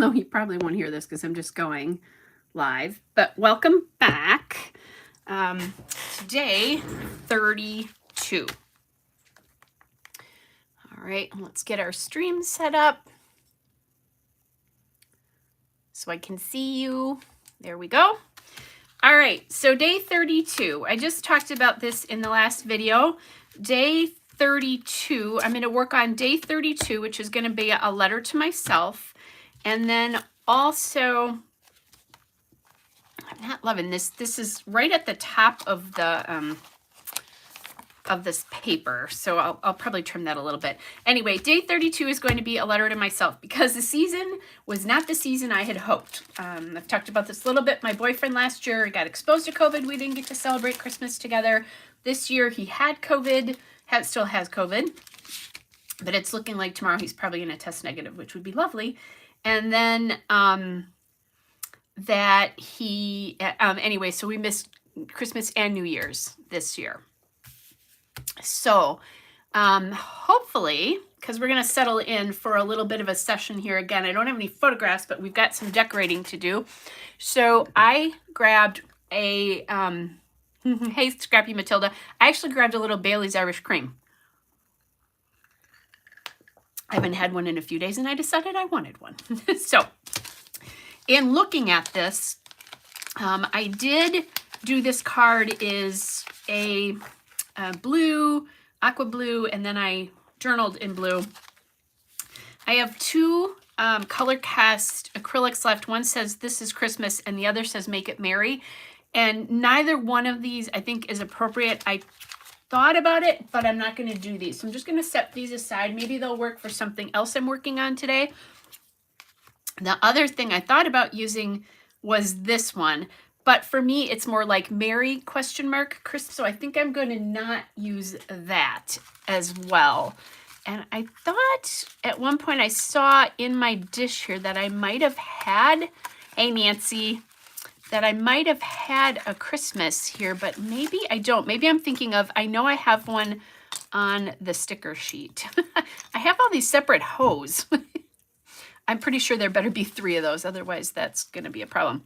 although he probably won't hear this because I'm just going live. But welcome back. Day 32. All right, let's get our stream set up so I can see you. There we go. All right, so day 32. I just talked about this in the last video. Day 32, I'm going to work on day 32, which is going to be a letter to myself. And then also, I'm not loving this. This is right at the top of the of this paper, so I'll probably trim that a little bit. Anyway, day 32 is going to be a letter to myself because the season was not the season I had hoped. I've talked about this a little bit. My boyfriend last year got exposed to COVID. We didn't get to celebrate Christmas together. This year he had COVID, still has COVID, but it's looking like tomorrow he's probably going to test negative, which would be lovely. And then anyway, so we missed Christmas and New Year's this year. So hopefully, because we're going to settle in for a little bit of a session here again. I don't have any photographs, but we've got some decorating to do. So I grabbed a, hey, Scrappy Matilda. I actually grabbed a little Bailey's Irish Cream. I haven't had one in a few days, and I decided I wanted one. So in looking at this, I did do this card is a blue, aqua blue, and then I journaled in blue. I have two color cast acrylics left. One says this is Christmas and the other says make it merry. And neither one of these I think is appropriate. I thought about it, but I'm not going to do these. So I'm just going to set these aside. Maybe they'll work for something else I'm working on today. The other thing I thought about using was this one. But for me, it's more like Merry ? Christmas. So I think I'm going to not use that as well. And I thought at one point I saw in my dish here that I might have had, hey Nancy, that I might have had a Christmas here, but maybe I don't. Maybe I'm thinking of, I know I have one on the sticker sheet. I have all these separate hoes. I'm pretty sure there better be 3 of those. Otherwise, that's going to be a problem.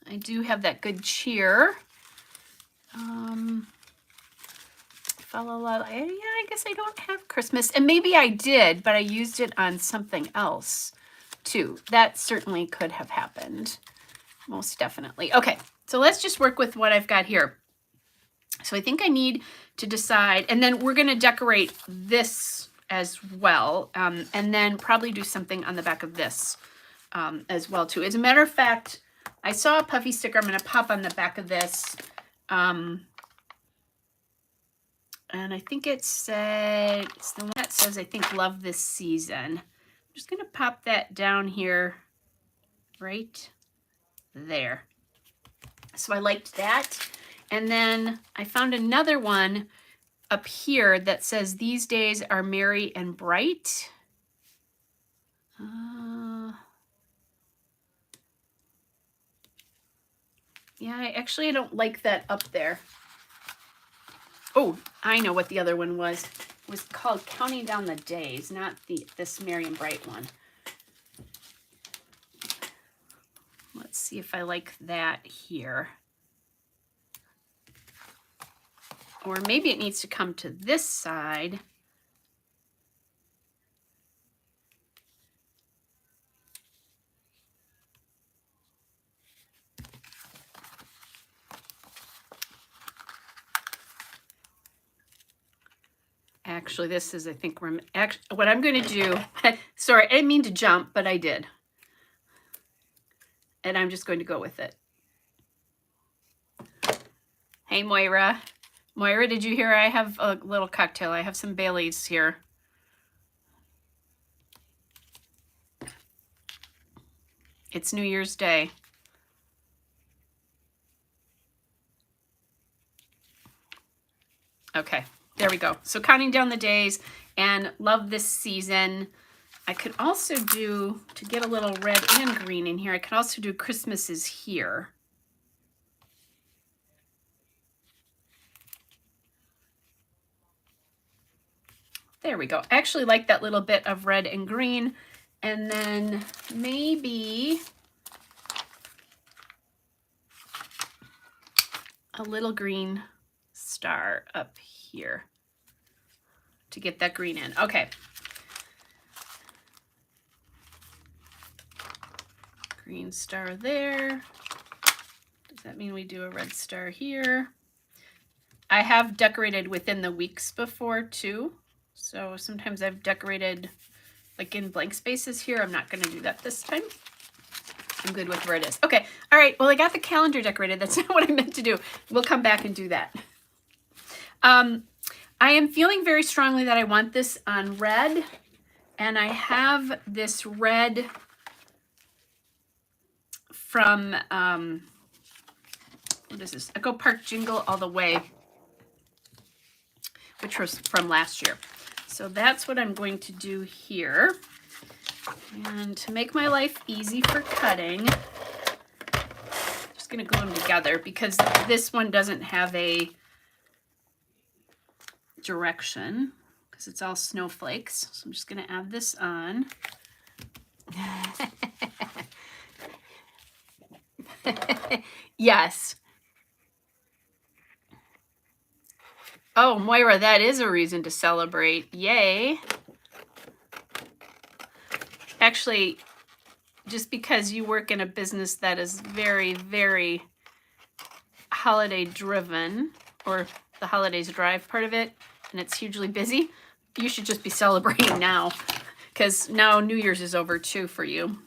I do have that good cheer. Yeah, I guess I don't have Christmas. And maybe I did, but I used it on something else too. That certainly could have happened. Most definitely. Okay, so let's just work with what I've got here. So I think I need to decide, and then we're going to decorate this as well, and then probably do something on the back of this as well too. As a matter of fact, I saw a puffy sticker I'm going to pop on the back of this. And I think it said, it's the one that says, I think, love this season. I'm just going to pop that down here right there. So I liked that. And then I found another one up here that says, these days are merry and bright. Yeah, I don't like that up there. Oh, I know what the other one was. It was called Counting Down the Days, not this Merry and Bright one. Let's see if I like that here. Or maybe it needs to come to this side. Actually, this is, I think, what I'm going to do. Sorry, I didn't mean to jump, but I did. And I'm just going to go with it. Hey, Moira. Moira, did you hear I have a little cocktail? I have some Baileys here. It's New Year's Day. Okay, there we go. So counting down the days and love this season. I could also do, to get a little red and green in here, I could also do Christmas is here. There we go. I actually like that little bit of red and green. And then maybe a little green star up here to get that green in. Okay. Green star there. Does that mean we do a red star here? I have decorated within the weeks before too. So sometimes I've decorated like in blank spaces here. I'm not going to do that this time. I'm good with where it is. Okay. All right. Well, I got the calendar decorated. That's not what I meant to do. We'll come back and do that. I am feeling very strongly that I want this on red. And I have this red from, what is this? Echo Park Jingle All the Way, which was from last year. So that's what I'm going to do here. And to make my life easy for cutting, I'm just going to glue them together because this one doesn't have a direction because it's all snowflakes. So I'm just going to add this on. Yes. Oh, Moira, that is a reason to celebrate. Yay. Actually, just because you work in a business that is very, very holiday driven, or the holidays drive part of it, and it's hugely busy, you should just be celebrating now, because now New Year's is over too for you.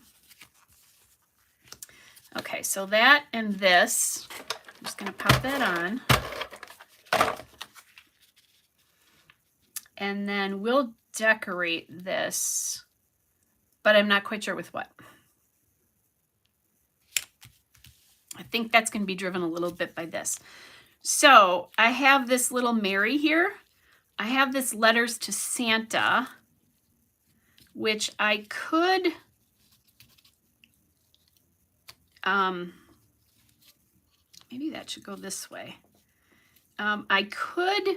Okay, so that and this, I'm just going to pop that on. And then we'll decorate this, but I'm not quite sure with what. I think that's going to be driven a little bit by this. So I have this little Mary here. I have this Letters to Santa, which I could maybe that should go this way. I could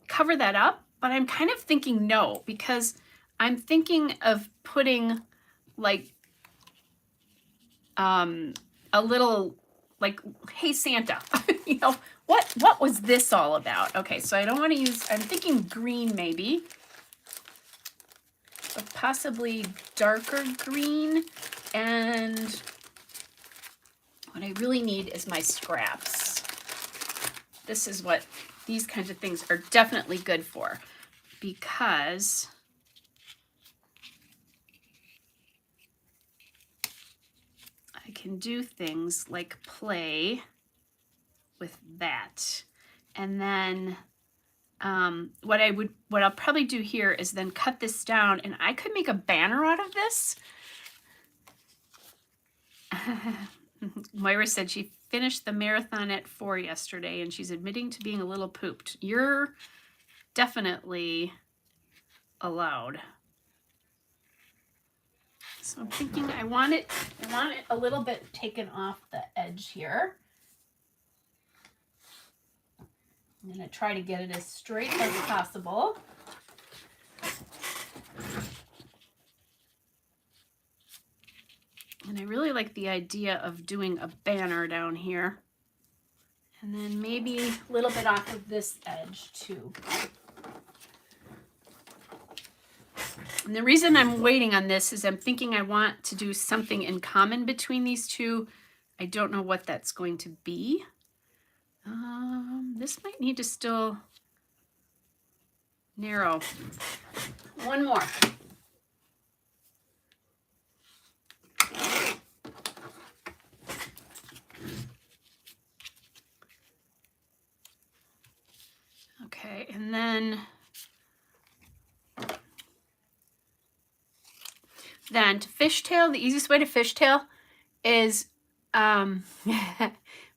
cover that up, but I'm kind of thinking no, because I'm thinking of putting like a little like, hey Santa, you know, what was this all about? Okay, so I don't want to use, I'm thinking green maybe, but possibly darker green. And what I really need is my scraps. This is what these kinds of things are definitely good for, because I can do things like play with that. And then what I'll probably do here is then cut this down, and I could make a banner out of this. Moira said she finished the marathon at 4 yesterday, and she's admitting to being a little pooped. You're definitely allowed. So I'm thinking I want it a little bit taken off the edge here. I'm going to try to get it as straight as possible. And I really like the idea of doing a banner down here. And then maybe a little bit off of this edge too. And the reason I'm waiting on this is I'm thinking I want to do something in common between these two. I don't know what that's going to be. This might need to still narrow. One more. Okay, and then to fishtail, the easiest way to fishtail is,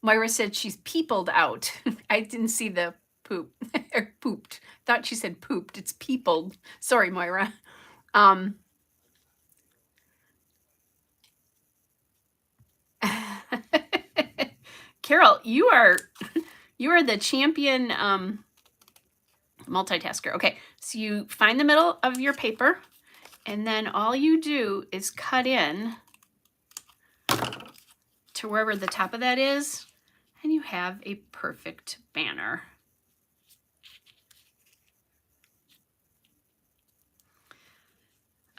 Moira said she's peopled out. I didn't see the poop, or pooped. Thought she said pooped. It's peopled. Sorry, Moira. Carol, you are the champion multitasker. Okay, so you find the middle of your paper, And then all you do is cut in to wherever the top of that is, and you have a perfect banner.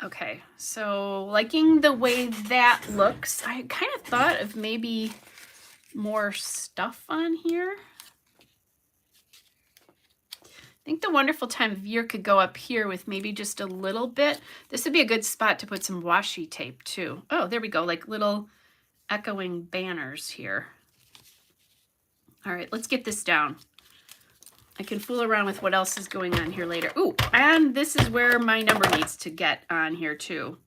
Okay, so liking the way that looks. I kind of thought of maybe more stuff on here. I think the wonderful time of year could go up here with maybe just a little bit. This would be a good spot to put some washi tape too. Oh, there we go, like little echoing banners here. All right, let's get this down. I can fool around with what else is going on here later. Ooh, and this is where my number needs to get on here too.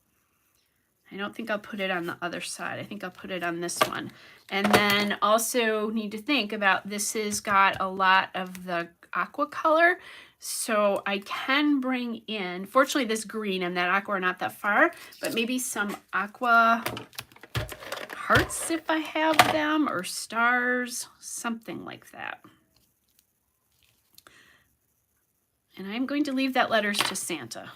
I don't think I'll put it on the other side. I think I'll put it on this one. And then also need to think about, this has got a lot of the aqua color. So I can bring in, fortunately this green and that aqua are not that far, but maybe some aqua hearts if I have them, or stars, something like that. And I'm going to leave that letters to Santa.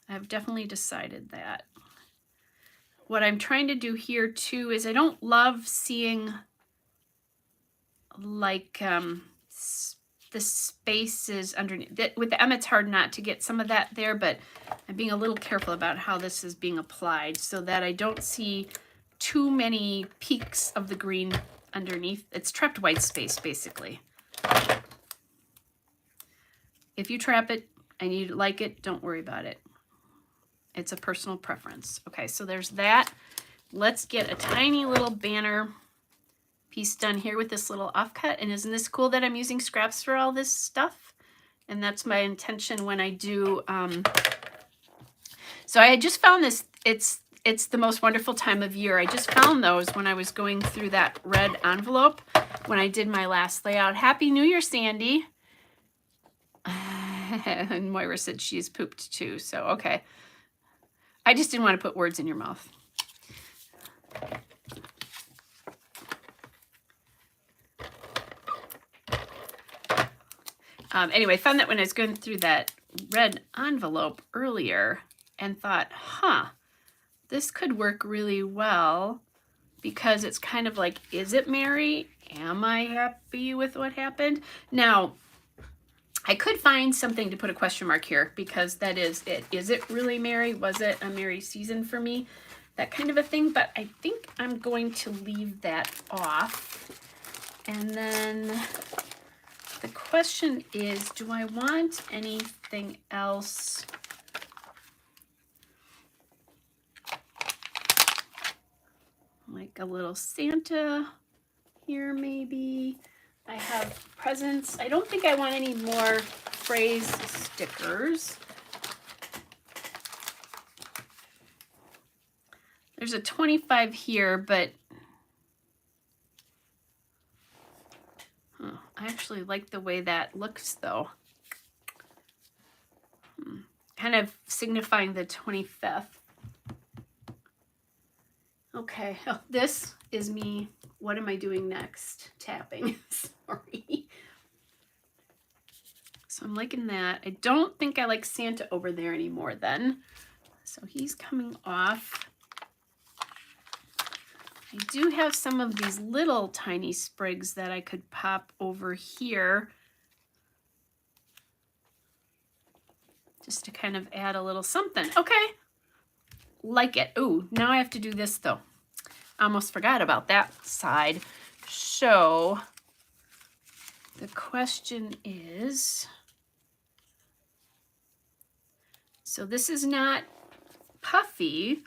I've definitely decided that. What I'm trying to do here too is I don't love seeing like the spaces underneath. With the M, it's hard not to get some of that there, but I'm being a little careful about how this is being applied so that I don't see too many peaks of the green underneath. It's trapped white space basically. If you trap it and you like it, don't worry about it. It's a personal preference. Okay, so there's that. Let's get a tiny little banner piece done here with this little offcut. And isn't this cool that I'm using scraps for all this stuff? And that's my intention when I do. So I had just found this. It's the most wonderful time of year. I just found those when I was going through that red envelope when I did my last layout. Happy New Year, Sandy. And Moira said she's pooped too, so okay. I just didn't want to put words in your mouth. Anyway, I found that when I was going through that red envelope earlier and thought, huh, this could work really well because it's kind of like, is it Mary? Am I happy with what happened? Now, I could find something to put a question mark here because that is it. Is it really Mary? Was it a Mary season for me? That kind of a thing. But I think I'm going to leave that off. And then the question is, do I want anything else? Like a little Santa here maybe. I have presents. I don't think I want any more phrase stickers. There's a 25 here, but I actually like the way that looks though. Kind of signifying the 25th. Okay, oh, this is me. What am I doing next? Tapping. Sorry. So I'm liking that. I don't think I like Santa over there anymore then. So he's coming off. I do have some of these little tiny sprigs that I could pop over here. Just to kind of add a little something. Okay. Like it. Ooh, now I have to do this though. I almost forgot about that side. So the question is, so this is not puffy,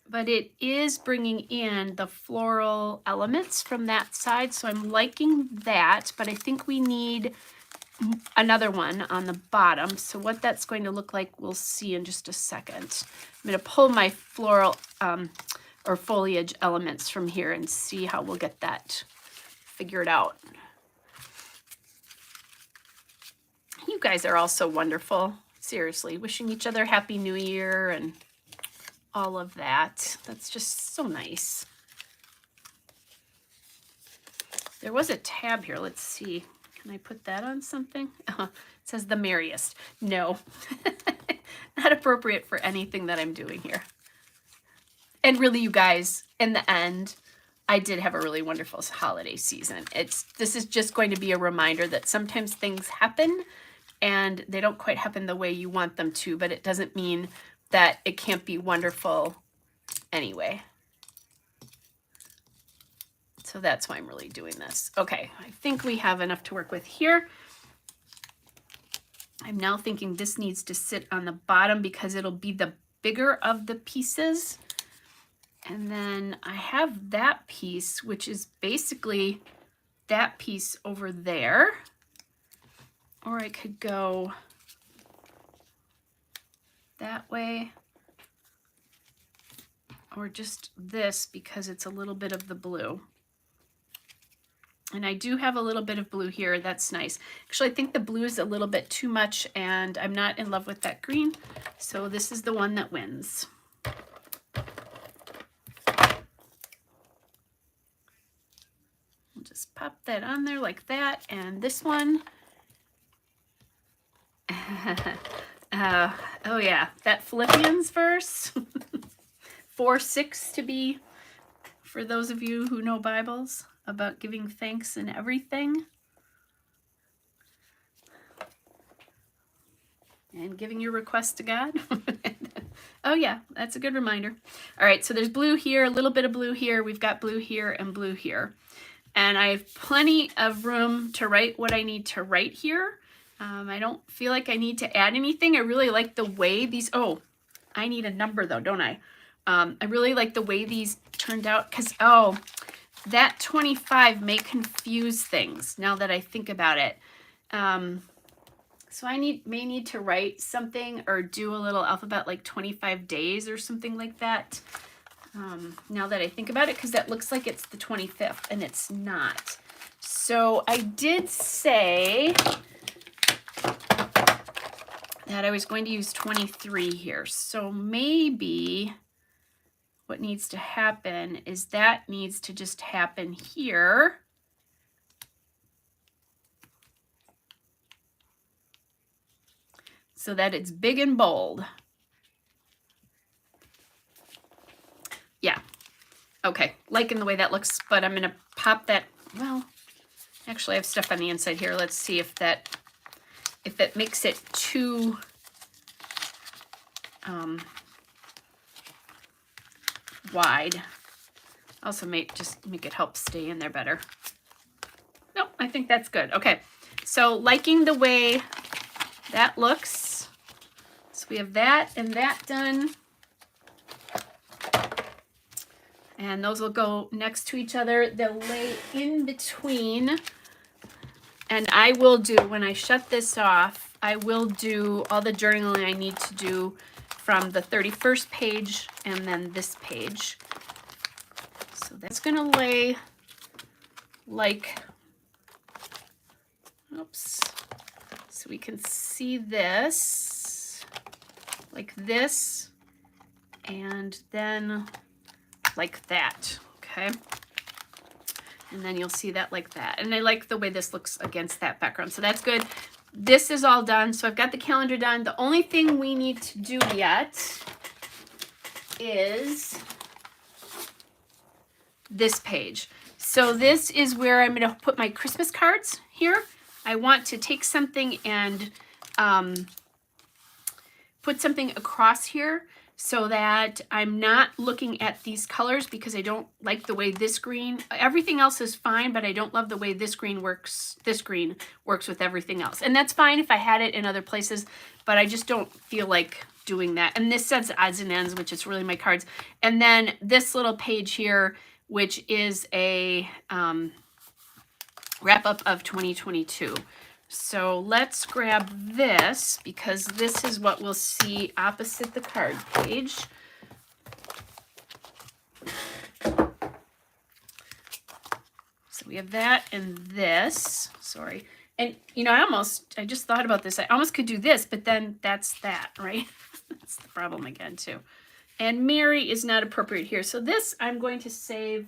but it is bringing in the floral elements from that side. So I'm liking that, but I think we need another one on the bottom. So what that's going to look like, we'll see in just a second. I'm going to pull my floral or foliage elements from here and see how we'll get that figured out. You guys are all so wonderful. Seriously, wishing each other Happy New Year and all of that. That's just so nice. There was a tab here. Let's see. Can I put that on something? It says the merriest. No, not appropriate for anything that I'm doing here. And really, you guys, in the end, I did have a really wonderful holiday season. This is just going to be a reminder that sometimes things happen and they don't quite happen the way you want them to, but it doesn't mean that it can't be wonderful anyway. So that's why I'm really doing this. Okay, I think we have enough to work with here. I'm now thinking this needs to sit on the bottom because it'll be the bigger of the pieces. And then I have that piece, which is basically that piece over there. Or I could go that way. Or just this because it's a little bit of the blue. And I do have a little bit of blue here. That's nice. Actually, I think the blue is a little bit too much and I'm not in love with that green. So this is the one that wins. I'll just pop that on there like that. And this one. Oh yeah, that Philippians verse. 4:6 to be, for those of you who know Bibles, about giving thanks in everything. And giving your request to God. Oh yeah, that's a good reminder. All right, so there's blue here, a little bit of blue here. We've got blue here and blue here. And I have plenty of room to write what I need to write here. I don't feel like I need to add anything. I really like the way these, oh, I need a number though, don't I? I really like the way these turned out because, oh, that 25 may confuse things now that I think about it. So I may need to write something or do a little alphabet like 25 days or something like that. Now that I think about it, because that looks like it's the 25th and it's not. So I did say that I was going to use 23 here. So maybe what needs to happen is that needs to just happen here. So that it's big and bold. Yeah. Okay. Liking the way that looks, but I'm going to pop that. Well, actually I have stuff on the inside here. Let's see if it makes it too wide. Also just make it help stay in there better. Nope, I think that's good. Okay. So liking the way that looks. So we have that and that done. And those will go next to each other. They'll lay in between. And I will do, when I shut this off, I will do all the journaling I need to do from the 31st page and then this page. So that's going to lay like, oops, so we can see this, like this, and then like that, okay? And then you'll see that like that. And I like the way this looks against that background, so that's good. This is all done, so I've got the calendar done. The only thing we need to do yet is this page. So this is where I'm going to put my Christmas cards here. I want to take something and put something across here so that I'm not looking at these colors because I don't like the way this green, everything else is fine, but I don't love the way this green works with everything else. And that's fine if I had it in other places, but I just don't feel like doing that. And this says odds and ends, which is really my cards. And then this little page here, which is a wrap up of 2022. So let's grab this because this is what we'll see opposite the card page. So we have that and this, sorry. And you know, I just thought about this. I almost could do this, but then that's that, right? That's the problem again too. And Mary is not appropriate here. So this I'm going to save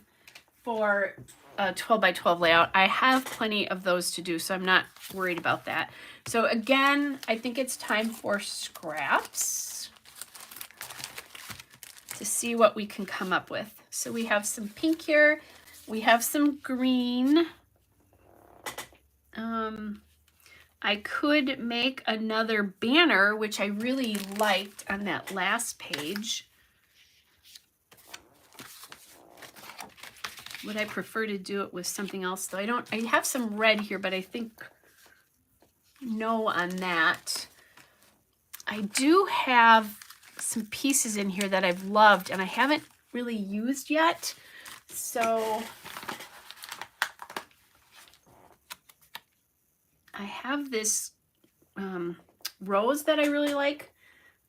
for a 12 by 12 layout. I have plenty of those to do, so I'm not worried about that. So again, I think it's time for scraps to see what we can come up with. So we have some pink here. We have some green. I could make another banner, which I really liked on that last page. Would I prefer to do it with something else though? I have some red here, but I think no on that. I do have some pieces in here that I've loved and I haven't really used yet. So I have this rose that I really like.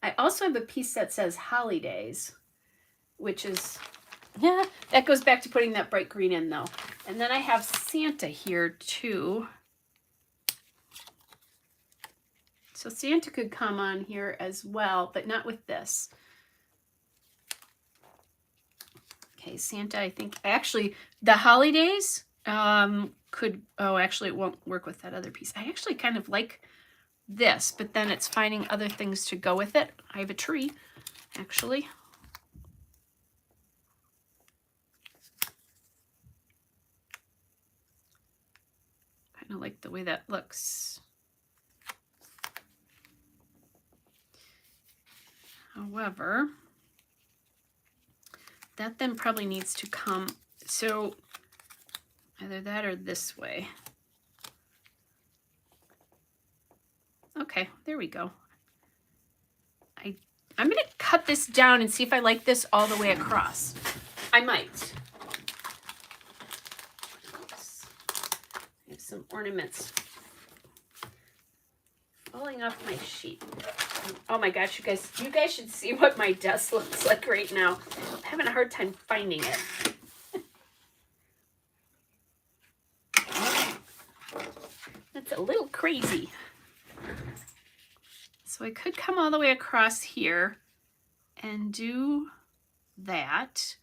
I also have a piece that says holidays, which is, yeah, that goes back to putting that bright green in though. And then I have Santa here too. So Santa could come on here as well, but not with this. Okay, Santa, I think, actually, the holidays could, oh, actually it won't work with that other piece. I actually kind of like this, but then it's finding other things to go with it. I have a tree, actually. Kind of like the way that looks. However, that then probably needs to come, so either that or this way. Okay, there we go. I'm going to cut this down and see if I like this all the way across. I might. Oops. I have some ornaments falling off my sheet. Oh my gosh, you guys should see what my desk looks like right now. I'm having a hard time finding it. That's a little crazy. So I could come all the way across here and do that.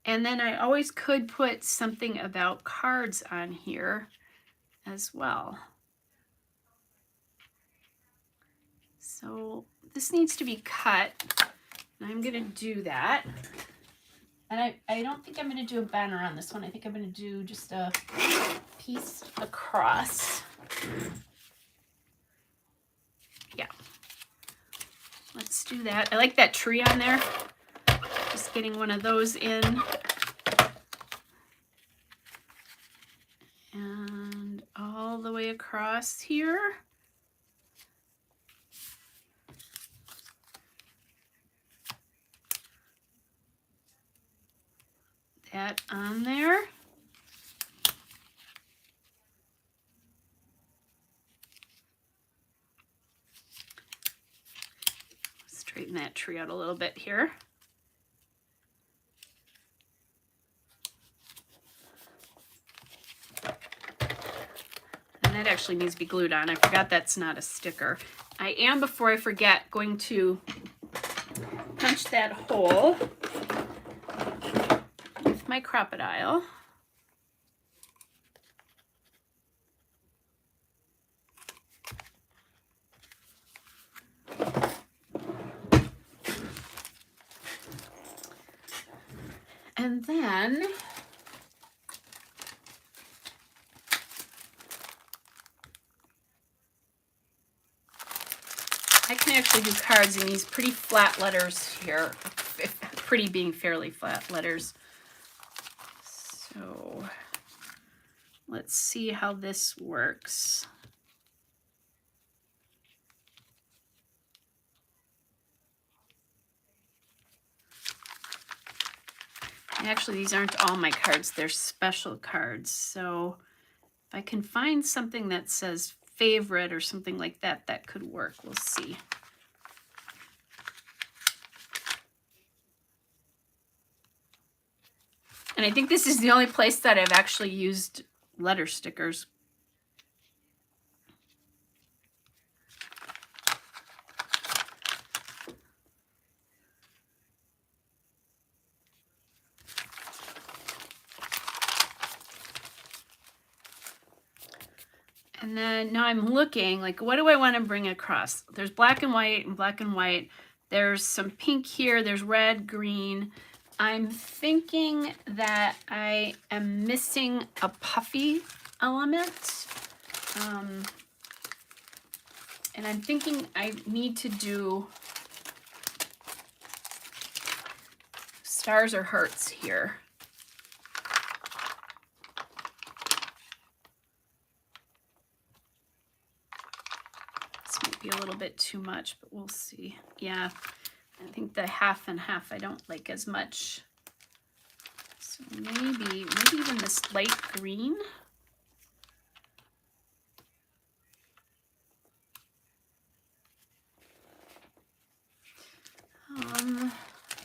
And then I always could put something about cards on here as well. So this needs to be cut, and I'm gonna do that. And I don't think I'm gonna do a banner on this one. I think I'm gonna do just a piece across. Yeah, let's do that. I like that tree on there. Just getting one of those in. And all the way across here. That on there. Straighten that tree out a little bit here. And that actually needs to be glued on. I forgot that's not a sticker. I am, before I forget, going to punch that hole with my Crop-A-Dile. And then I can actually do cards in these pretty flat letters here. Pretty being fairly flat letters. So let's see how this works. Actually, these aren't all my cards. They're special cards. So if I can find something that says favorite or something like that, that could work. We'll see. And I think this is the only place that I've actually used letter stickers. And then now I'm looking, like, what do I want to bring across? There's black and white and black and white. There's some pink here. There's red, green. I'm thinking that I am missing a puffy element. And I'm thinking I need to do stars or hearts here. Be a little bit too much, but we'll see. Yeah, I think the half and half I don't like as much. So maybe even this light green.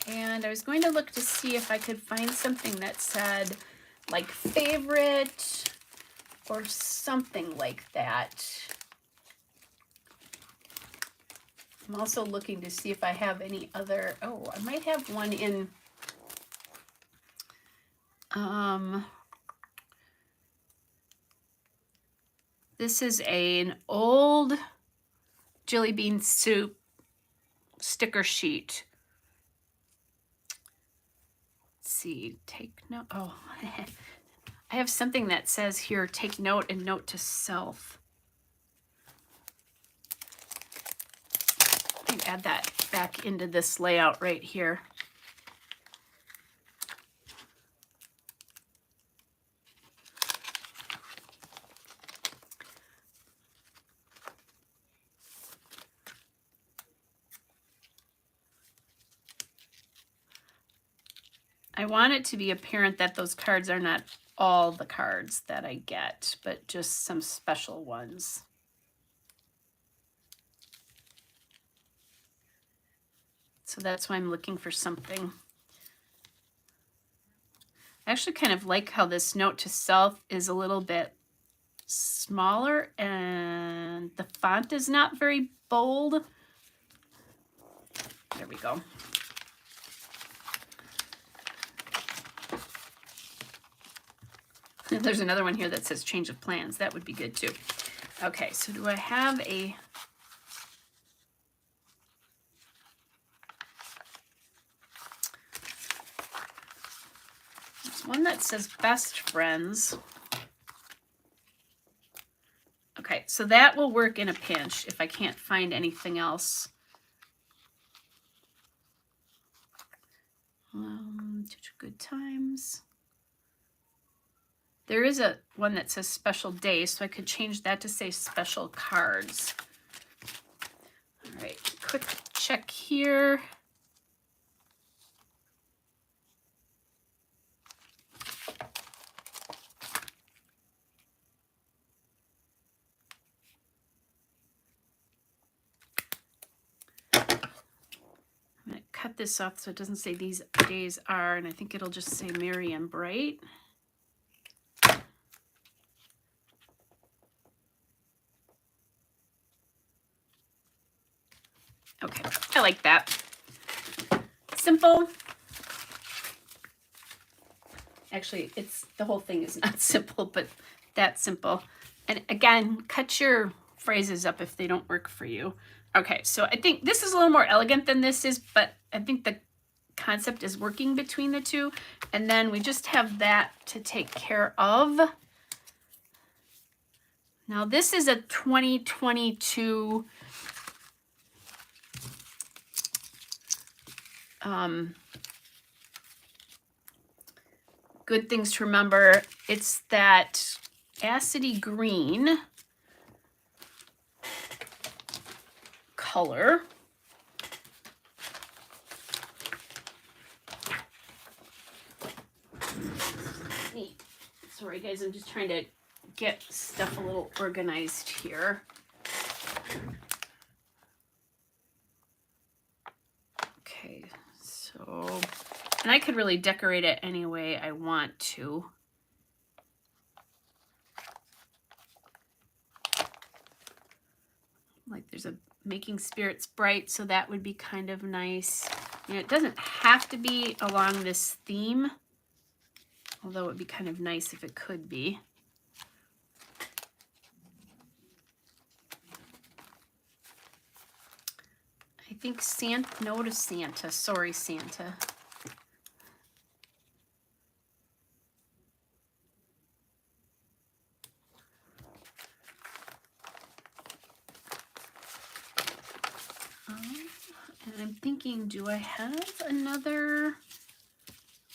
And I was going to look to see if I could find something that said like favorite or something like that. I'm also looking to see if I have any other, oh, I might have one in, this is an old Jelly Bean Soup sticker sheet. Let's see, take note, oh, I have something that says here, take note and note to self. Add that back into this layout right here. I want it to be apparent that those cards are not all the cards that I get, but just some special ones. So that's why I'm looking for something. I actually kind of like how this note to self is a little bit smaller and the font is not very bold. There we go. There's another one here that says change of plans. That would be good too. Okay, so do I have a... There's one that says best friends. Okay, so that will work in a pinch if I can't find anything else. Good times. There is a one that says special day, so I could change that to say special cards. All right, quick check here. I'm going to cut this off so it doesn't say these days are, and I think it'll just say merry and bright. Okay, I like that. Simple. Actually, it's the whole thing is not simple, but that's simple. And again, cut your phrases up if they don't work for you. Okay, so I think this is a little more elegant than this is, but I think the concept is working between the two. And then we just have that to take care of. Now this is a 2022 good things to remember. It's that acidy green color. Neat. Sorry guys, I'm just trying to get stuff a little organized here. Okay, so, and I could really decorate it any way I want to. Like there's a making spirits bright, so that would be kind of nice. You know, it doesn't have to be along this theme, although it would be kind of nice if it could be. think Santa, no to Santa. Sorry, Santa. And I'm thinking, do I have another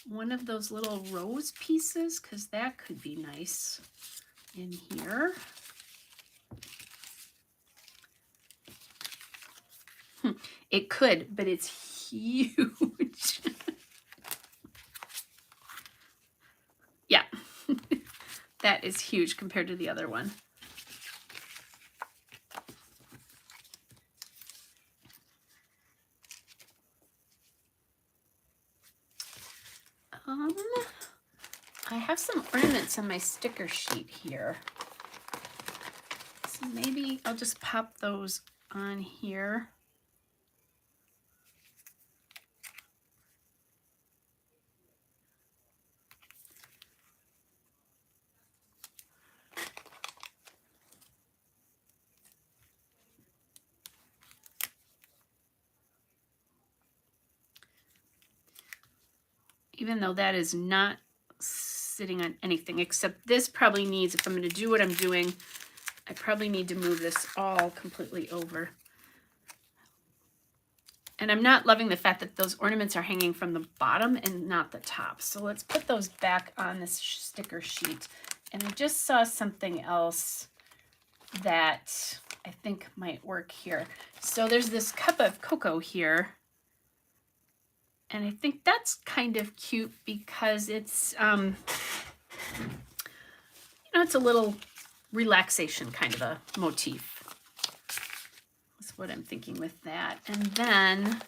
one of those little rose pieces? Because that could be nice in here. It could, but it's huge. Yeah, that is huge compared to the other one. I have some ornaments on my sticker sheet here. So maybe I'll just pop those on here. Even though that is not sitting on anything, except this probably needs, if I'm going to do what I'm doing, I probably need to move this all completely over. And I'm not loving the fact that those ornaments are hanging from the bottom and not the top. So let's put those back on this sticker sheet. And I just saw something else that I think might work here. So there's this cup of cocoa here. And I think that's kind of cute because it's, you know, it's a little relaxation kind of a motif. That's what I'm thinking with that. And then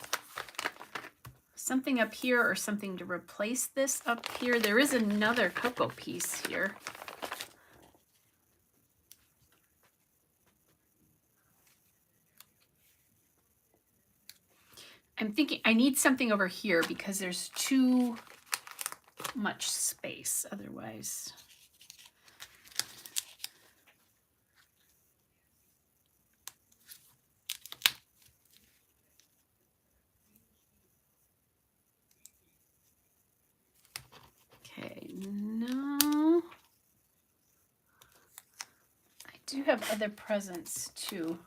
something up here or something to replace this up here. There is another cocoa piece here. I'm thinking I need something over here because there's too much space otherwise. Okay, no. I do have other presents too.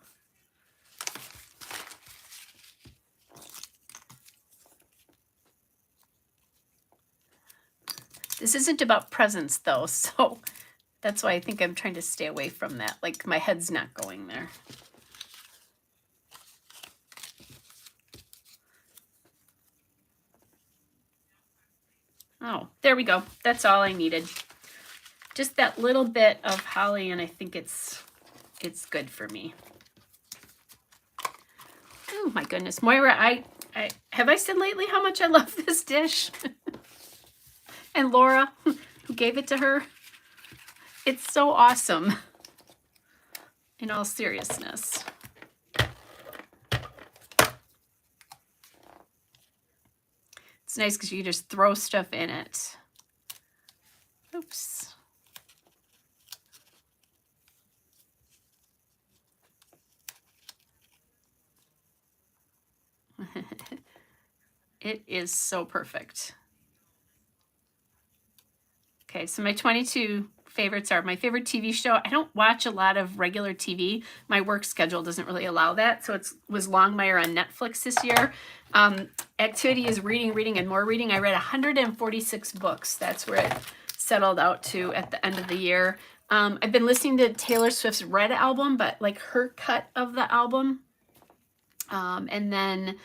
This isn't about presents though, so that's why I think I'm trying to stay away from that. Like my head's not going there. Oh, there we go. That's all I needed. Just that little bit of holly, and I think it's good for me. Oh my goodness, Moira, I have I said lately how much I love this dish? And Laura, who gave it to her. It's so awesome. In all seriousness. It's nice because you just throw stuff in it. Oops. It is so perfect. Okay, so my 22 favorites are my favorite TV show. I don't watch a lot of regular TV. My work schedule doesn't really allow that. So it was Longmire on Netflix this year. Activity is reading, and more reading. I read 146 books. That's where it settled out to at the end of the year. I've been listening to Taylor Swift's Red album, but like her cut of the album. And then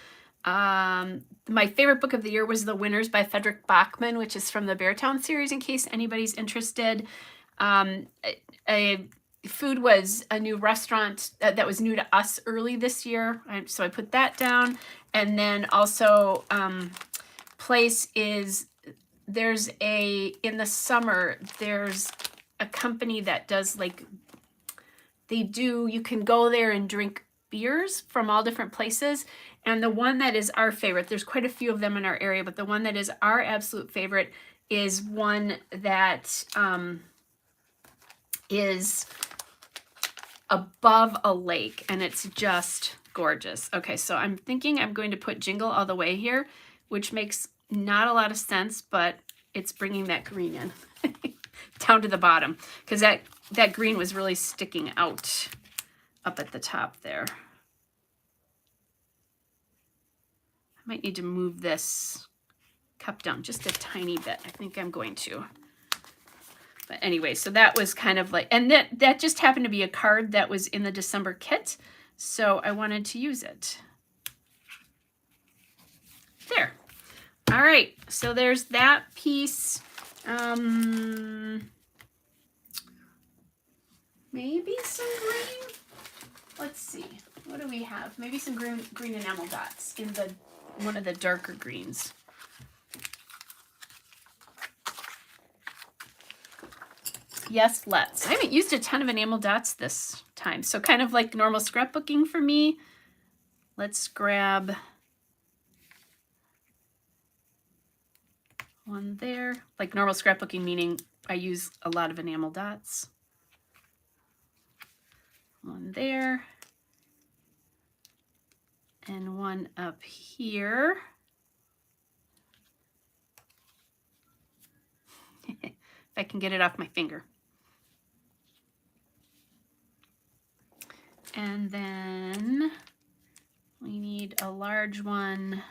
my favorite book of the year was The Winners by Frederick Bachman, which is from the Beartown series, in case anybody's interested. Food was a new restaurant that was new to us early this year, so I put that down. And then also place is, in the summer, there's a company that does you can go there and drink beers from all different places. And the one that is our favorite, there's quite a few of them in our area, but the one that is our absolute favorite is one that is above a lake, and it's just gorgeous. Okay, so I'm thinking I'm going to put Jingle All the Way here, which makes not a lot of sense, but it's bringing that green in down to the bottom, because that green was really sticking out up at the top there. I might need to move this cup down just a tiny bit. I think I'm going to. But anyway, so that was kind of like, and that just happened to be a card that was in the December kit, so I wanted to use it. There. All right, so there's that piece. Maybe some green. Let's see. What do we have? Maybe some green enamel dots in one of the darker greens. Yes, let's. I haven't used a ton of enamel dots this time, so kind of like normal scrapbooking for me. Let's grab one there. Like normal scrapbooking, meaning I use a lot of enamel dots. One there. And one up here. If I can get it off my finger. And then we need a large one.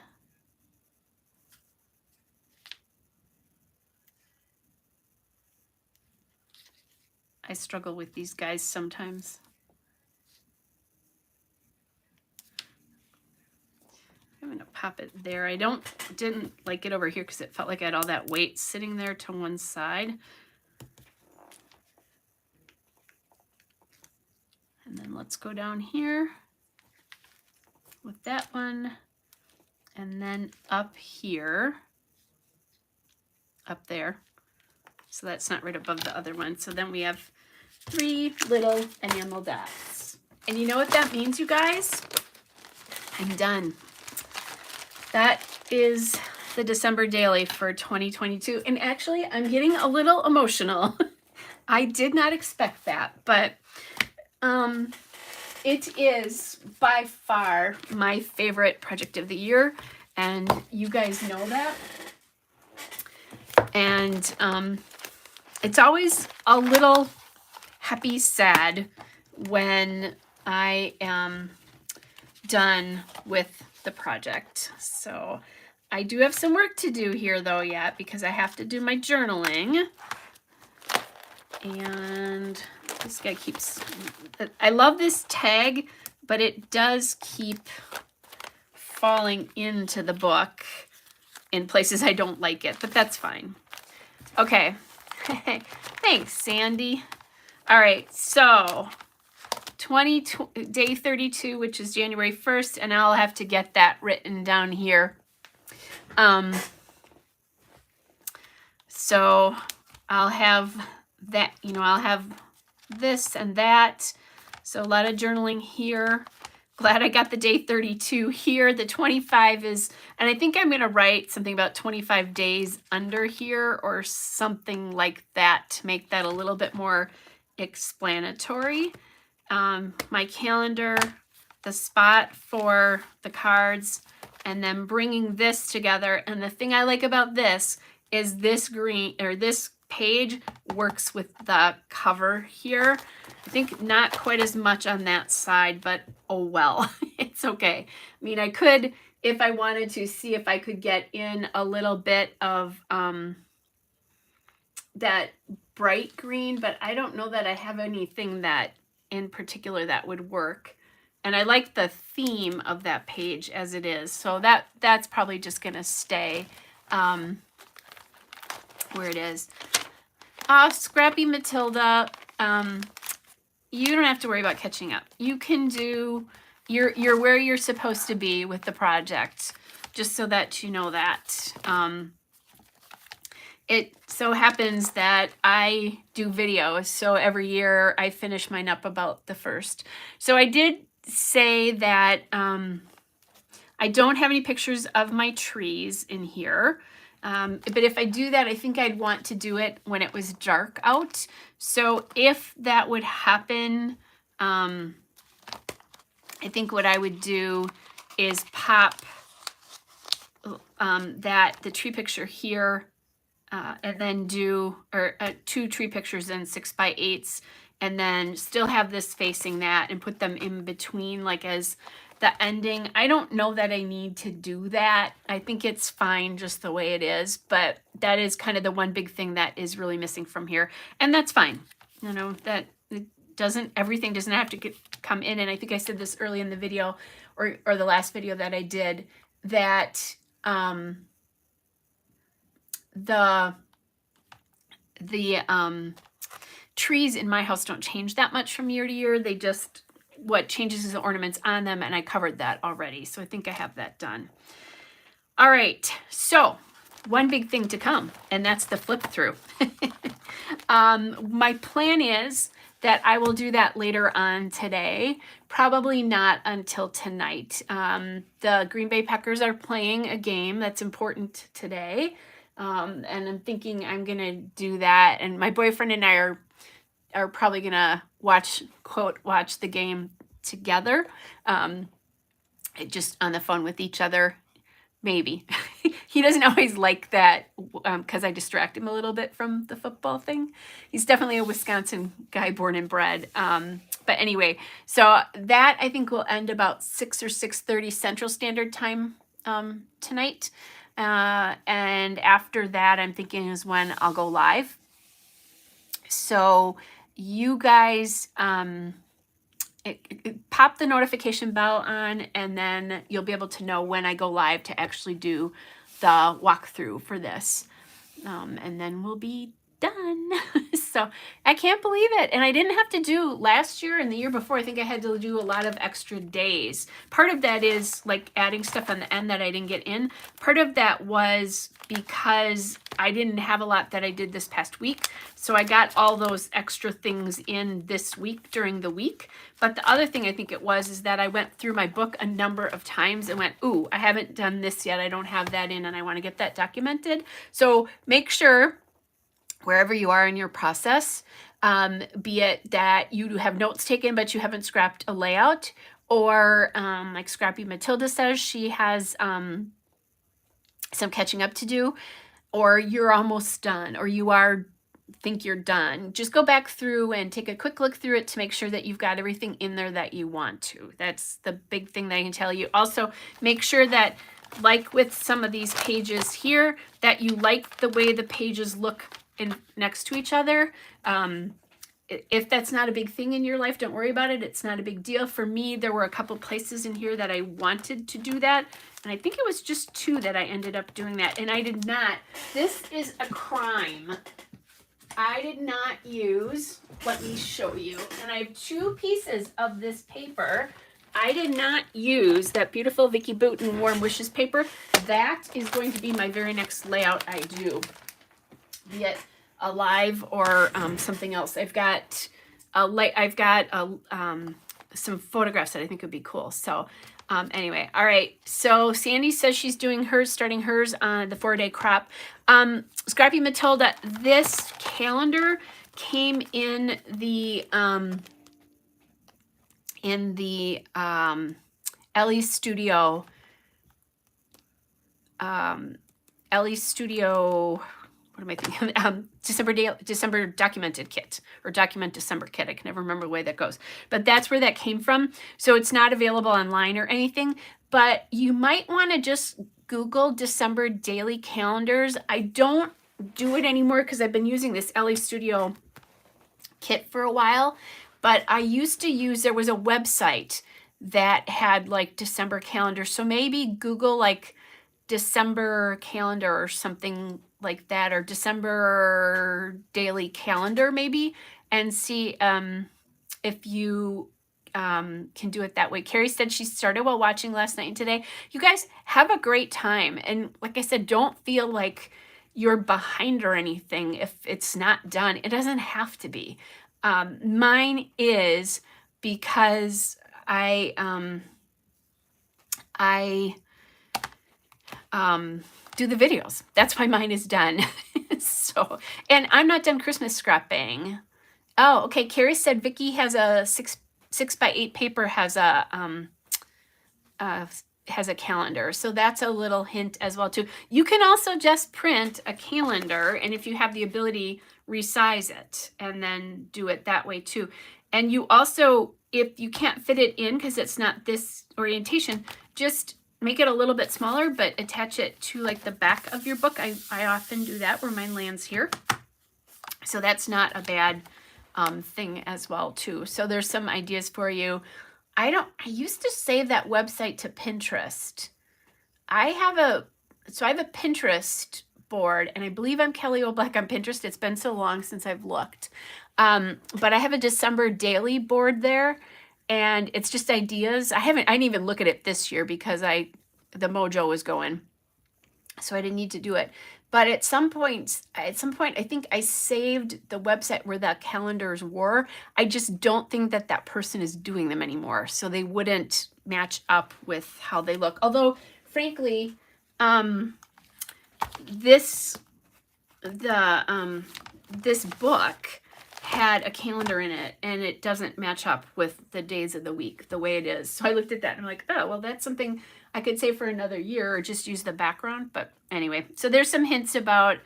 I struggle with these guys sometimes. I'm gonna pop it there. I didn't like it over here because it felt like I had all that weight sitting there to one side. And then let's go down here with that one. And then up here, up there. So that's not right above the other one. So then we have 3 little enamel dots. And you know what that means, you guys? I'm done. That is the December daily for 2022. And actually, I'm getting a little emotional. I did not expect that, but it is by far my favorite project of the year. And you guys know that. And it's always a little happy sad when I am done with the project. So I do have some work to do here though yet, because I have to do my journaling. And this guy keeps, I love this tag, but it does keep falling into the book in places I don't like it, but that's fine. Okay. Thanks, Sandy. All right, so day 32, which is January 1st, and I'll have to get that written down here. So I'll have that, I'll have this and that. So a lot of journaling here. Glad I got the day 32 here. The 25 is, and I think I'm going to write something about 25 days under here or something like that to make that a little bit more explanatory. My calendar, the spot for the cards, and then bringing this together. And the thing I like about this is this green, or this page works with the cover here. I think not quite as much on that side, but oh well, it's okay. I mean, I could, if I wanted to, see if I could get in a little bit of that bright green, but I don't know that I have anything that in particular that would work. And I like the theme of that page as it is. So that's probably just gonna stay where it is. Scrappy Matilda, you don't have to worry about catching up. You can do, you're where you're supposed to be with the project, just so that you know that. It so happens that I do videos, so every year I finish mine up about the 1st. So I did say that I don't have any pictures of my trees in here. But if I do that, I think I'd want to do it when it was dark out. So if that would happen, I think what I would do is pop the tree picture here, and then do, or 2 tree pictures in 6x8s, and then still have this facing that and put them in between, like as the ending. I don't know that I need to do that. I think it's fine just the way it is, but that is kind of the one big thing that is really missing from here, and that's fine. You know, that it doesn't, everything doesn't have to come in. And I think I said this early in the video, or the last video that I did, that the trees in my house don't change that much from year to year. They just, what changes is the ornaments on them, and I covered that already. So I think I have that done. All right, so one big thing to come, and that's the flip through. My plan is that I will do that later on today, probably not until tonight. The Green Bay Packers are playing a game that's important today, and I'm thinking I'm gonna do that, and my boyfriend and I are probably gonna watch the game together, just on the phone with each other. Maybe. He doesn't always like that, because I distract him a little bit from the football thing. He's definitely a Wisconsin guy, born and bred. But anyway, so that I think will end about 6 or 6:30 Central Standard Time tonight. And after that, I'm thinking is when I'll go live. So you guys, pop the notification bell on, and then you'll be able to know when I go live to actually do the walkthrough for this. And then we'll be done. So I can't believe it. And I didn't have to do last year and the year before. I think I had to do a lot of extra days. Part of that is like adding stuff on the end that I didn't get in. Part of that was because I didn't have a lot that I did this past week. So I got all those extra things in this week during the week. But the other thing I think it was is that I went through my book a number of times and went, ooh, I haven't done this yet. I don't have that in, and I want to get that documented. So make sure, wherever you are in your process, be it that you have notes taken but you haven't scrapped a layout, or like Scrappy Matilda says she has some catching up to do, or you're almost done, or you think you're done, just go back through and take a quick look through it to make sure that you've got everything in there that you want to. That's the big thing that I can tell you. Also, make sure that, like with some of these pages here, that you like the way the pages look next to each other. If that's not a big thing in your life, don't worry about it. It's not a big deal. For me, there were a couple places in here that I wanted to do that, and I think it was just 2 that I ended up doing that, and I did not. This is a crime. I did not use, let me show you, and I have 2 pieces of this paper. I did not use that beautiful Vicki Boutin Warm Wishes paper. That is going to be my very next layout I do, be it a live or something else. I've got some photographs that I think would be cool. So anyway, all right. So Sandy says she's doing hers, starting hers on the 4-day crop. Scrappy Matilda, this calendar came in the Ellie Studio. What am I thinking? December documented kit, or document December kit. I can never remember the way that goes, but that's where that came from. So it's not available online or anything, but you might want to just Google December daily calendars. I don't do it anymore because I've been using this Ellie Studio kit for a while, but I used to use, there was a website that had like December calendar. So maybe Google like December calendar or something like that, or December daily calendar maybe, and see if you can do it that way. Carrie said she started while watching last night and today. You guys have a great time, and like I said, don't feel like you're behind or anything if it's not done. It doesn't have to be. Mine is because I do the videos. That's why mine is done. So, and I'm not done Christmas scrapping. Oh, okay. Carrie said Vicki has a 6 6x8 paper has a calendar. So that's a little hint as well too. You can also just print a calendar, and if you have the ability, resize it and then do it that way too. And you also, if you can't fit it in because it's not this orientation, just make it a little bit smaller, but attach it to like the back of your book. I often do that where mine lands here. So that's not a bad thing as well too. So there's some ideas for you. I used to save that website to Pinterest. I have a Pinterest board, and I believe I'm Kelly O'Black on Pinterest. It's been so long since I've looked. But I have a December daily board there, and it's just ideas. I didn't even look at it this year because the mojo was going. So I didn't need to do it. But at some point, I think I saved the website where the calendars were. I just don't think that person is doing them anymore. So they wouldn't match up with how they look. Although, frankly, this book had a calendar in it, and it doesn't match up with the days of the week the way it is. So I looked at that and I'm like, oh, well, that's something I could say for another year or just use the background. But anyway, so there's some hints about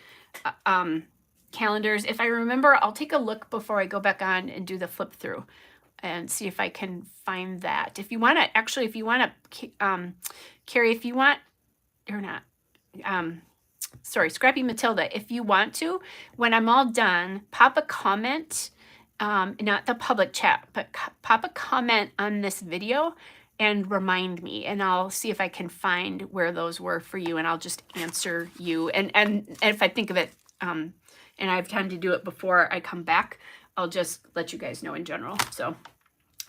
calendars. If I remember, I'll take a look before I go back on and do the flip through and see if I can find that. If you want to, actually, Carrie, if you want, or not, Scrappy Matilda, if you want to, when I'm all done, pop a comment, not the public chat, but pop a comment on this video and remind me, and I'll see if I can find where those were for you, and I'll just answer you. And if I think of it, and I have time to do it before I come back, I'll just let you guys know in general. So,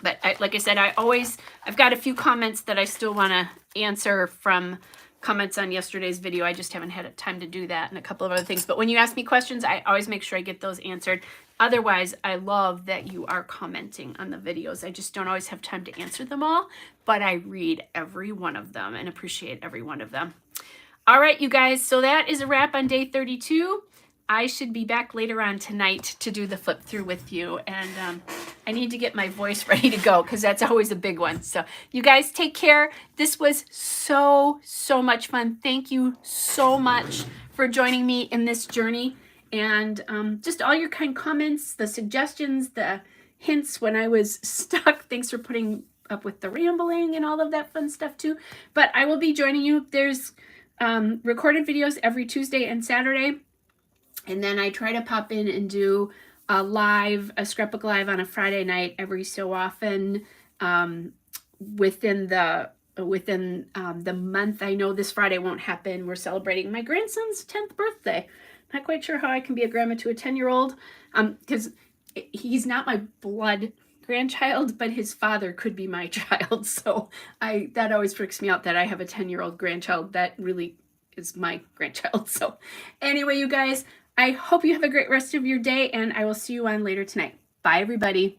but like I said, I've got a few comments that I still want to answer from comments on yesterday's video. I just haven't had time to do that, and a couple of other things. But when you ask me questions, I always make sure I get those answered. Otherwise, I love that you are commenting on the videos. I just don't always have time to answer them all, but I read every one of them and appreciate every one of them. All right, you guys, so that is a wrap on day 32. I should be back later on tonight to do the flip through with you, and I need to get my voice ready to go because that's always a big one. So you guys take care. This was so much fun. Thank you so much for joining me in this journey, and just all your kind comments, the suggestions, the hints when I was stuck. Thanks for putting up with the rambling and all of that fun stuff too. But I will be joining you. There's recorded videos every Tuesday and Saturday. And then I try to pop in and do a scrapbook live on a Friday night every so often within the month. I know this Friday won't happen. We're celebrating my grandson's 10th birthday. Not quite sure how I can be a grandma to a 10-year-old because he's not my blood grandchild, but his father could be my child. So that always freaks me out that I have a 10-year-old grandchild that really is my grandchild. So anyway, you guys, I hope you have a great rest of your day, and I will see you on later tonight. Bye, everybody.